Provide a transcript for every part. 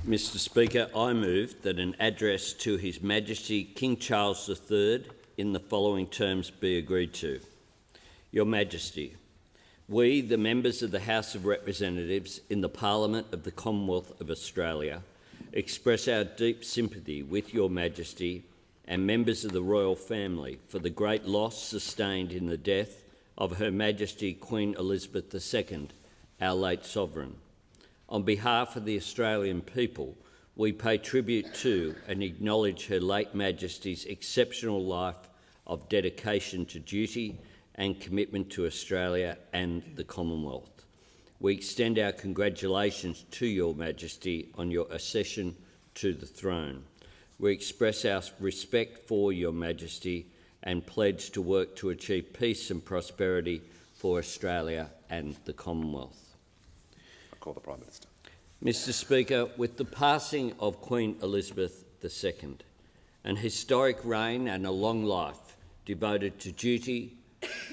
Mr Speaker, I move that an address to His Majesty King Charles III in the following terms be agreed to. Your Majesty, we, the members of the House of Representatives in the Parliament of the Commonwealth of Australia, express our deep sympathy with Your Majesty and members of the royal family for the great loss sustained in the death of Her Majesty Queen Elizabeth II, our late sovereign. On behalf of the Australian people, we pay tribute to and acknowledge Her late Majesty's exceptional life of dedication to duty and commitment to Australia and the Commonwealth. We extend our congratulations to Your Majesty on your accession to the throne. We express our respect for Your Majesty and pledge to work to achieve peace and prosperity for Australia and the Commonwealth. I call the Prime Minister. Mr Speaker, with the passing of Queen Elizabeth II, an historic reign and a long life devoted to duty,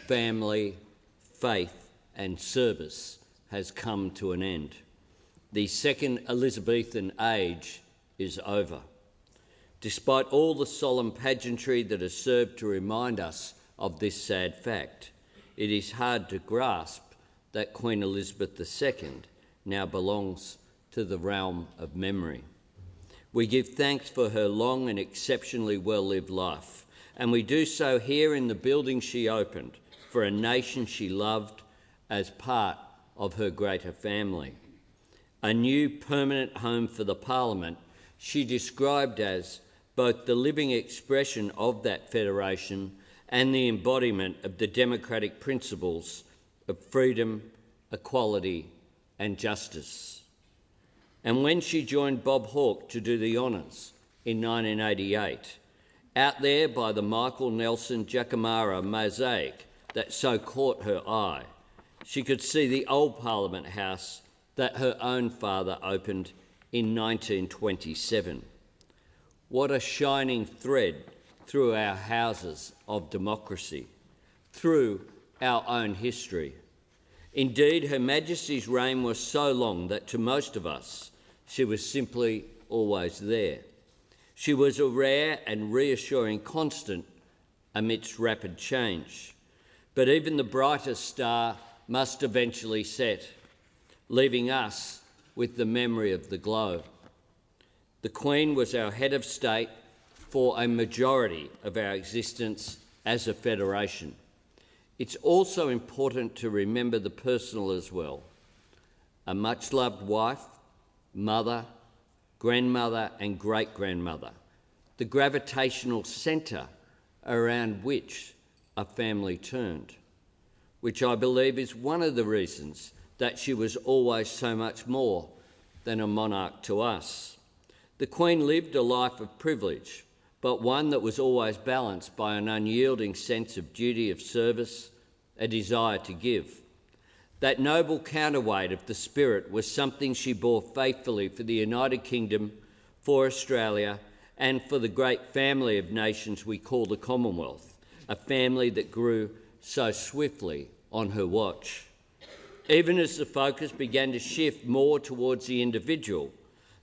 family, faith and service has come to an end. The second Elizabethan age is over. Despite all the solemn pageantry that has served to remind us of this sad fact, it is hard to grasp that Queen Elizabeth II now belongs to the realm of memory. We give thanks for her long and exceptionally well-lived life, and we do so here in the building she opened for a nation she loved as part of her greater family. A new permanent home for the Parliament she described as both the living expression of that federation and the embodiment of the democratic principles of freedom, equality and justice. And when she joined Bob Hawke to do the honours in 1988, out there by the Michael Nelson Jacamara mosaic that so caught her eye, she could see the old Parliament House that her own father opened in 1927. What a shining thread through our houses of democracy, through our own history. Indeed, Her Majesty's reign was so long that to most of us, she was simply always there. She was a rare and reassuring constant amidst rapid change. But even the brightest star must eventually set, leaving us with the memory of the glow. The Queen was our head of state for a majority of our existence as a federation. It's also important to remember the personal as well. A much-loved wife, mother, grandmother and great-grandmother, the gravitational centre around which a family turned, which I believe is one of the reasons that she was always so much more than a monarch to us. The Queen lived a life of privilege, but one that was always balanced by an unyielding sense of duty of service, a desire to give. That noble counterweight of the spirit was something she bore faithfully for the United Kingdom, for Australia, and for the great family of nations we call the Commonwealth, a family that grew so swiftly on her watch. Even as the focus began to shift more towards the individual,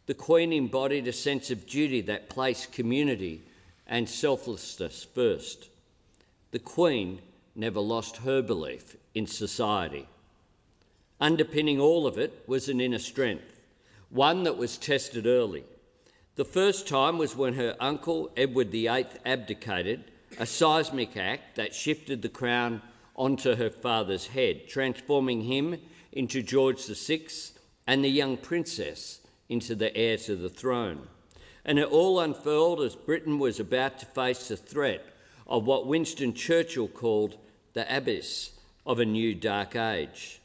the Queen embodied a sense of duty that placed community and selflessness first. The Queen never lost her belief in society. Underpinning all of it was an inner strength, one that was tested early. The first time was when her uncle, Edward VIII, abdicated, a seismic act that shifted the crown onto her father's head, transforming him into George VI and the young princess into the heir to the throne. And it all unfurled as Britain was about to face the threat of what Winston Churchill called the abyss of a new dark age.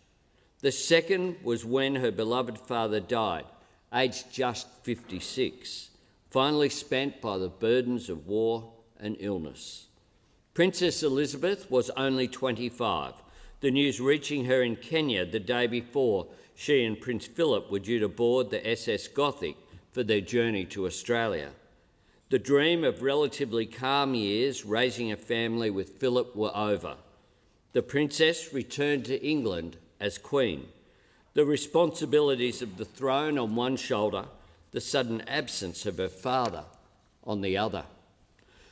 The second was when her beloved father died, aged just 56, finally spent by the burdens of war and illness. Princess Elizabeth was only 25, the news reaching her in Kenya the day before she and Prince Philip were due to board the SS Gothic for their journey to Australia. The dream of relatively calm years raising a family with Philip were over. The princess returned to England as Queen, the responsibilities of the throne on one shoulder, the sudden absence of her father on the other.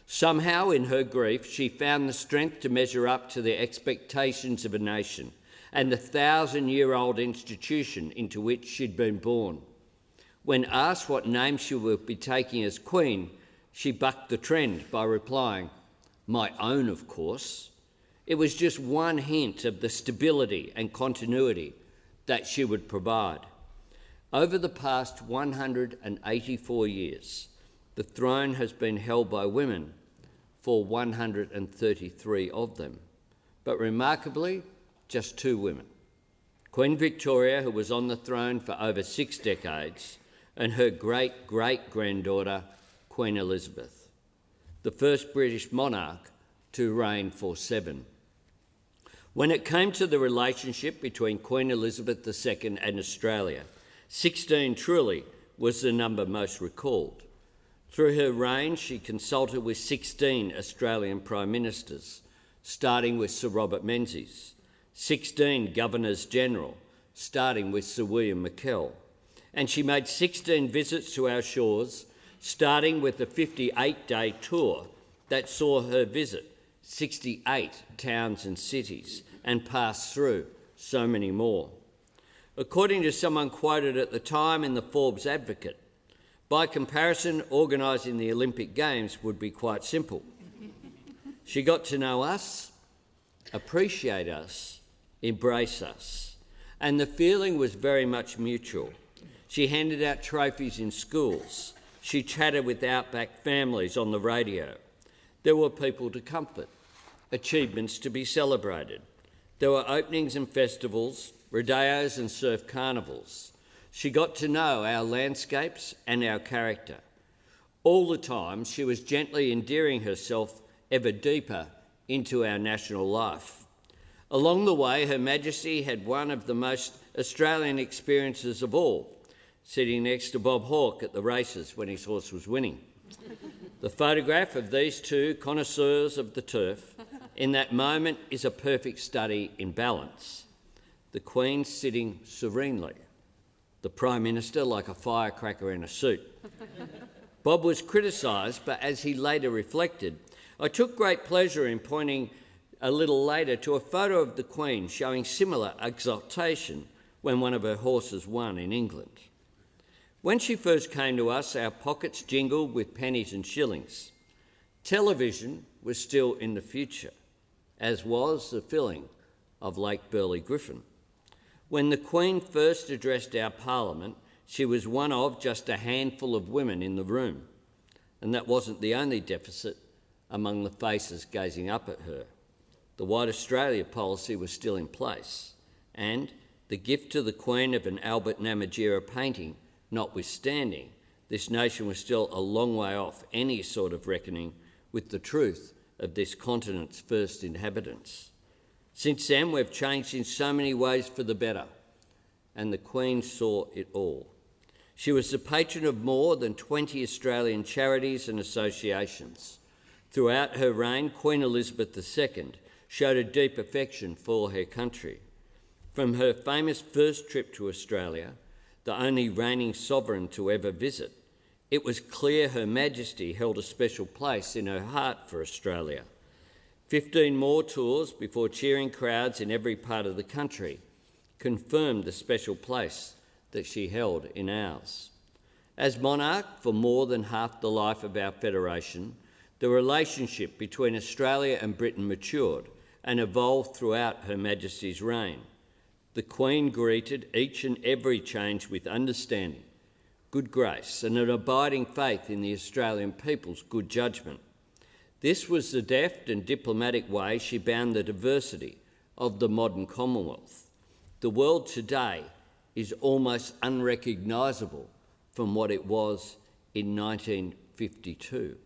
Somehow, in her grief, she found the strength to measure up to the expectations of a nation and the 1,000-year-old institution into which she'd been born. When asked what name she would be taking as Queen, she bucked the trend by replying, "My own, of course." It was just one hint of the stability and continuity that she would provide. Over the past 184 years, the throne has been held by women for 133 of them, but remarkably, just 2 women. Queen Victoria, who was on the throne for over 6 decades, and her great-great-granddaughter, Queen Elizabeth, the first British monarch to reign for 7. When it came to the relationship between Queen Elizabeth II and Australia, 16 truly was the number most recalled. Through her reign, she consulted with 16 Australian Prime Ministers, starting with Sir Robert Menzies, 16 Governors-General, starting with Sir William McKell, and she made 16 visits to our shores, starting with a 58-day tour that saw her visit 68 towns and cities and pass through so many more. According to someone quoted at the time in the Forbes Advocate, by comparison, organising the Olympic Games would be quite simple. She got to know us, appreciate us, embrace us, and the feeling was very much mutual. She handed out trophies in schools. She chatted with outback families on the radio. There were people to comfort, achievements to be celebrated. There were openings and festivals, rodeos and surf carnivals. She got to know our landscapes and our character. All the time, she was gently endearing herself ever deeper into our national life. Along the way, Her Majesty had one of the most Australian experiences of all, sitting next to Bob Hawke at the races when his horse was winning. The photograph of these 2 connoisseurs of the turf in that moment is a perfect study in balance. The Queen sitting serenely, the Prime Minister like a firecracker in a suit. Bob was criticised, but as he later reflected, I took great pleasure in pointing a little later to a photo of the Queen showing similar exultation when one of her horses won in England. When she first came to us, our pockets jingled with pennies and shillings. Television was still in the future, as was the filling of Lake Burley Griffin. When the Queen first addressed our Parliament, she was one of just a handful of women in the room, and that wasn't the only deficit among the faces gazing up at her. The White Australia policy was still in place, and the gift to the Queen of an Albert Namatjira painting notwithstanding, this nation was still a long way off any sort of reckoning with the truth of this continent's first inhabitants. Since then, we've changed in so many ways for the better, and the Queen saw it all. She was the patron of more than 20 Australian charities and associations. Throughout her reign, Queen Elizabeth II showed a deep affection for her country. From her famous first trip to Australia, the only reigning sovereign to ever visit, it was clear Her Majesty held a special place in her heart for Australia. 15 more tours before cheering crowds in every part of the country confirmed the special place that she held in ours. As monarch for more than half the life of our federation, the relationship between Australia and Britain matured and evolved throughout Her Majesty's reign. The Queen greeted each and every change with understanding, good grace, and an abiding faith in the Australian people's good judgment. This was the deft and diplomatic way she bound the diversity of the modern Commonwealth. The world today is almost unrecognisable from what it was in 1952.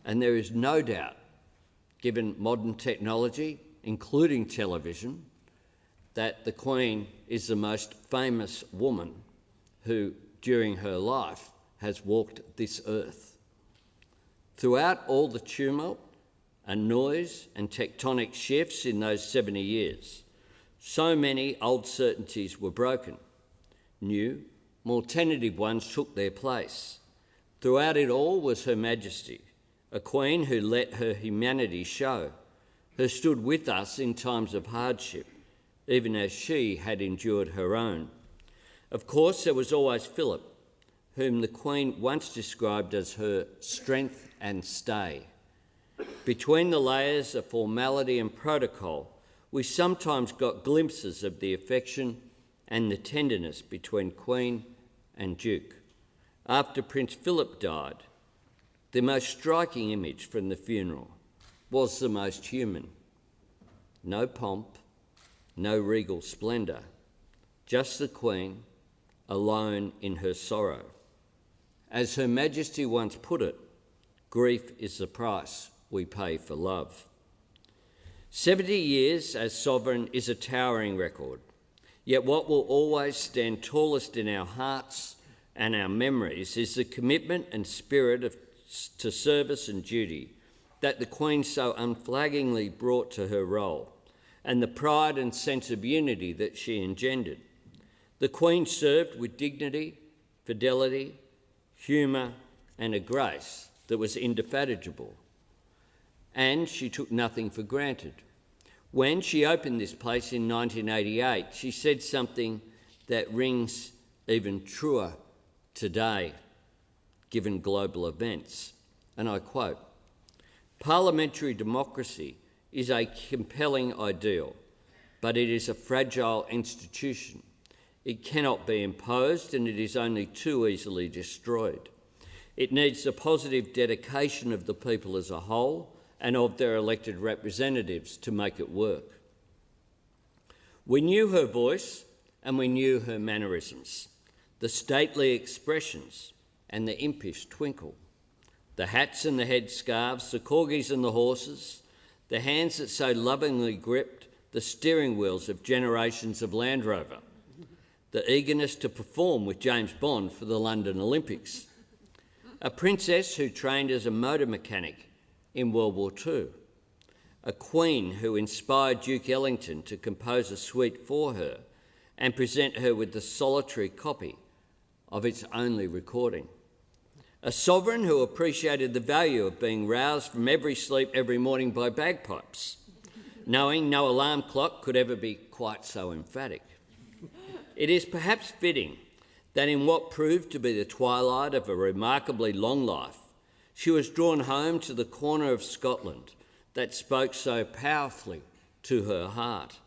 And there is no doubt, given modern technology, including television, that the Queen is the most famous woman who, during her life, has walked this earth. Throughout all the tumult and noise and tectonic shifts in those 70 years, so many old certainties were broken. New, more tentative ones took their place. Throughout it all was Her Majesty, a Queen who let her humanity show, who stood with us in times of hardship, even as she had endured her own. Of course, there was always Philip, whom the Queen once described as her strength and stay. Between the layers of formality and protocol, we sometimes got glimpses of the affection and the tenderness between Queen and Duke. After Prince Philip died, the most striking image from the funeral was the most human. No pomp, no regal splendour, just the Queen, alone in her sorrow. As Her Majesty once put it, grief is the price we pay for love. 70 years as sovereign is a towering record, yet what will always stand tallest in our hearts and our memories is the commitment and spirit to service and duty that the Queen so unflaggingly brought to her role, and the pride and sense of unity that she engendered. The Queen served with dignity, fidelity, humour and a grace that was indefatigable, and she took nothing for granted. When she opened this place in 1988, she said something that rings even truer today, given global events, and I quote, "Parliamentary democracy is a compelling ideal, but it is a fragile institution. It cannot be imposed, and it is only too easily destroyed. It needs the positive dedication of the people as a whole and of their elected representatives to make it work." We knew her voice and we knew her mannerisms, the stately expressions and the impish twinkle, the hats and the headscarves, the corgis and the horses, the hands that so lovingly gripped the steering wheels of generations of Land Rover, the eagerness to perform with James Bond for the London Olympics, a princess who trained as a motor mechanic in World War II, a Queen who inspired Duke Ellington to compose a suite for her and present her with the solitary copy of its only recording, a sovereign who appreciated the value of being roused from every sleep every morning by bagpipes, knowing no alarm clock could ever be quite so emphatic. It is perhaps fitting that in what proved to be the twilight of a remarkably long life, she was drawn home to the corner of Scotland that spoke so powerfully to her heart.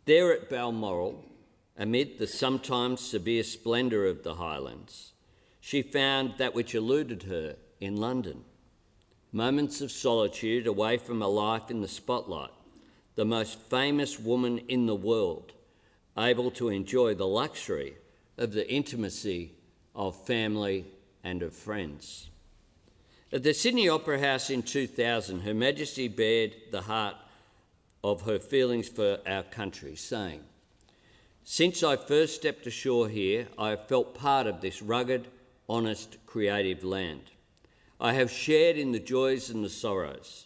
There at Balmoral, amid the sometimes severe splendour of the Highlands, she found that which eluded her in London: moments of solitude away from a life in the spotlight, the most famous woman in the world, able to enjoy the luxury of the intimacy of family and of friends. At the Sydney Opera House in 2000, Her Majesty bared the heart of her feelings for our country, saying, "Since I first stepped ashore here, I have felt part of this rugged, honest, creative land. I have shared in the joys and the sorrows,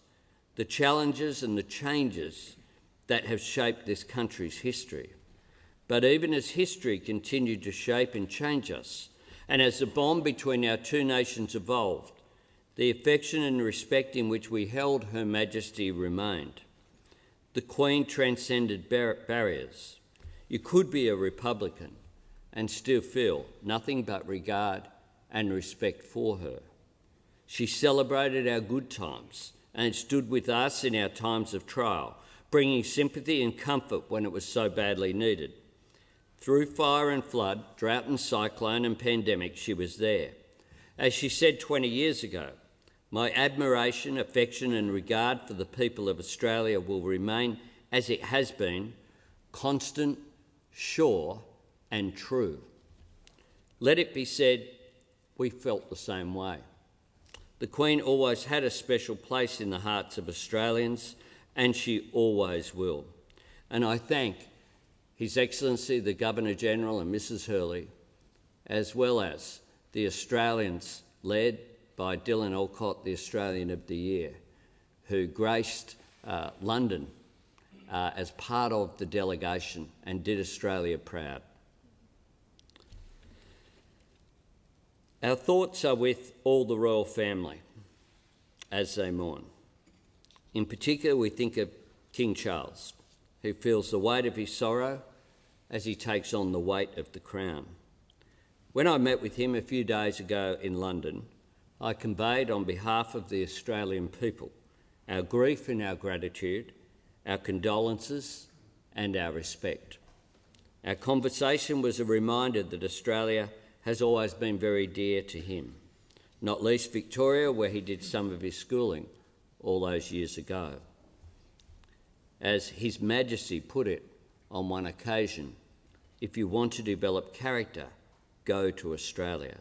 the challenges and the changes that have shaped this country's history. But even as history continued to shape and change us, and as the bond between our two nations evolved, the affection and respect in which we held Her Majesty remained. The Queen transcended barriers. You could be a Republican and still feel nothing but regard and respect for her. She celebrated our good times and stood with us in our times of trial, bringing sympathy and comfort when it was so badly needed. Through fire and flood, drought and cyclone and pandemic, she was there. As she said 20 years ago, "My admiration, affection and regard for the people of Australia will remain as it has been, constant, sure and true." Let it be said, we felt the same way. The Queen always had a special place in the hearts of Australians, and she always will. And I thank His Excellency the Governor-General and Mrs Hurley, as well as the Australians led by Dylan Alcott, the Australian of the Year, who graced London as part of the delegation and did Australia proud. Our thoughts are with all the royal family as they mourn. In particular, we think of King Charles, who feels the weight of his sorrow as he takes on the weight of the crown. When I met with him a few days ago in London, I conveyed on behalf of the Australian people our grief and our gratitude, our condolences and our respect. Our conversation was a reminder that Australia has always been very dear to him, not least Victoria, where he did some of his schooling all those years ago. As His Majesty put it on one occasion, if you want to develop character, go to Australia.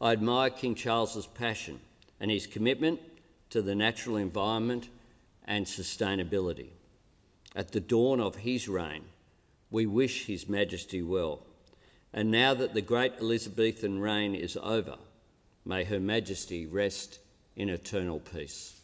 I admire King Charles's passion and his commitment to the natural environment and sustainability. At the dawn of his reign, we wish His Majesty well. And now that the great Elizabethan reign is over, may Her Majesty rest in eternal peace.